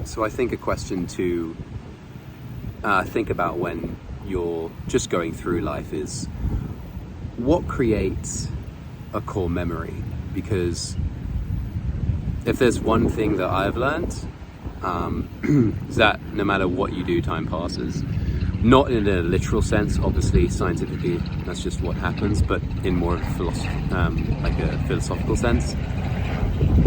So I think a question to think about when you're just going through life is, what creates a core memory? Because if there's one thing that I've learned, is that no matter what you do, time passes. Not in a literal sense, obviously, scientifically, that's just what happens, but in more of a philosophical sense.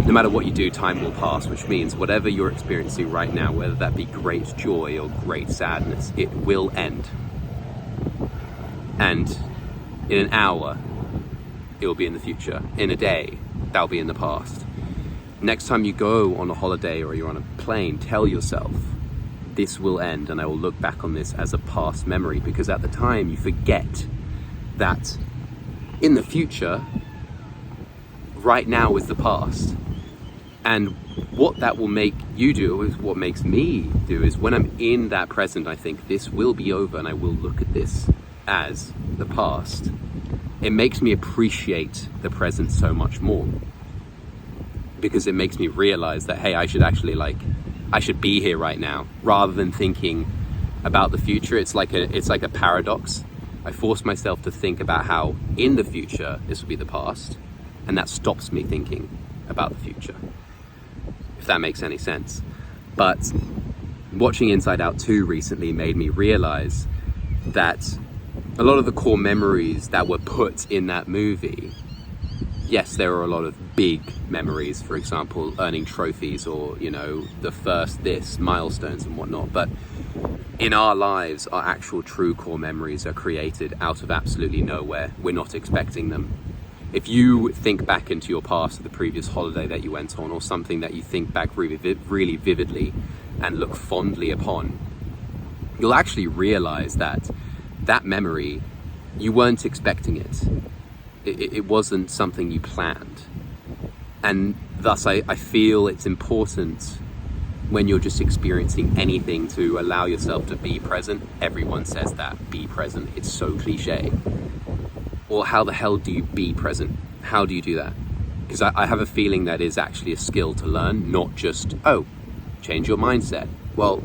No matter what you do, time will pass, which means whatever you're experiencing right now, whether that be great joy or great sadness, it will end. And in an hour, it will be in the future. In a day, that'll be in the past. Next time you go on a holiday or you're on a plane, tell yourself, this will end and I will look back on this as a past memory, because at the time you forget that in the future, right now is the past. And what that will make you do, is what makes me do, is when I'm in that present, I think this will be over and I will look at this as the past. It makes me appreciate the present so much more, because it makes me realize that, hey, I should be here right now, rather than thinking about the future. It's like a paradox. I force myself to think about how in the future this will be the past, and that stops me thinking about the future, if that makes any sense. But watching Inside Out 2 recently made me realize that a lot of the core memories that were put in that movie, yes, there are a lot of big memories, for example, earning trophies or, the first this, milestones and whatnot. But in our lives, our actual true core memories are created out of absolutely nowhere. We're not expecting them. If you think back into your past, or the previous holiday that you went on, or something that you think back really vividly and look fondly upon, you'll actually realize that memory, you weren't expecting it. It wasn't something you planned. And thus I feel it's important when you're just experiencing anything to allow yourself to be present. Everyone says that, be present. It's so cliche. Or how the hell do you be present? How do you do that? Because I have a feeling that is actually a skill to learn, not just, change your mindset. Well,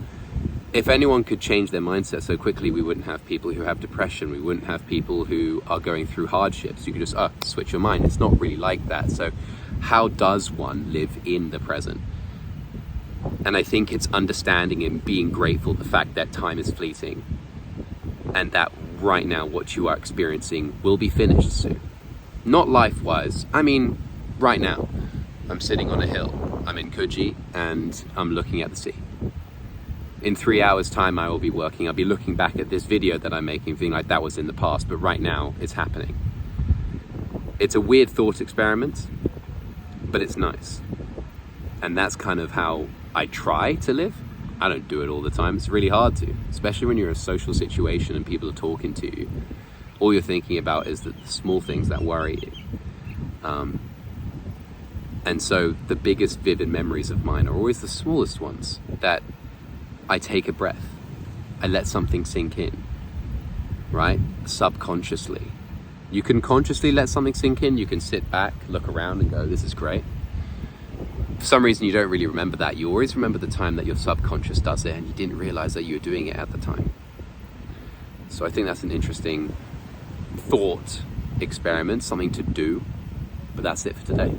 if anyone could change their mindset so quickly, we wouldn't have people who have depression. We wouldn't have people who are going through hardships. You could just switch your mind. It's not really like that. So how does one live in the present? And I think it's understanding and being grateful the fact that time is fleeting, and that right now what you are experiencing will be finished soon. Not life-wise. I mean, right now, I'm sitting on a hill. I'm in Coogee and I'm looking at the sea. In 3 hours time, I will be working. I'll be looking back at this video that I'm making, feeling like that was in the past, but right now it's happening. It's a weird thought experiment, but it's nice. And that's kind of how I try to live. I don't do it all the time. It's really hard to, especially when you're in a social situation and people are talking to you. All you're thinking about is the small things that worry you. And so the biggest vivid memories of mine are always the smallest ones, that I take a breath, I let something sink in, right? Subconsciously. You can consciously let something sink in. You can sit back, look around and go, this is great. For some reason, you don't really remember that. You always remember the time that your subconscious does it and you didn't realize that you were doing it at the time. So I think that's an interesting thought experiment, something to do. But that's it for today.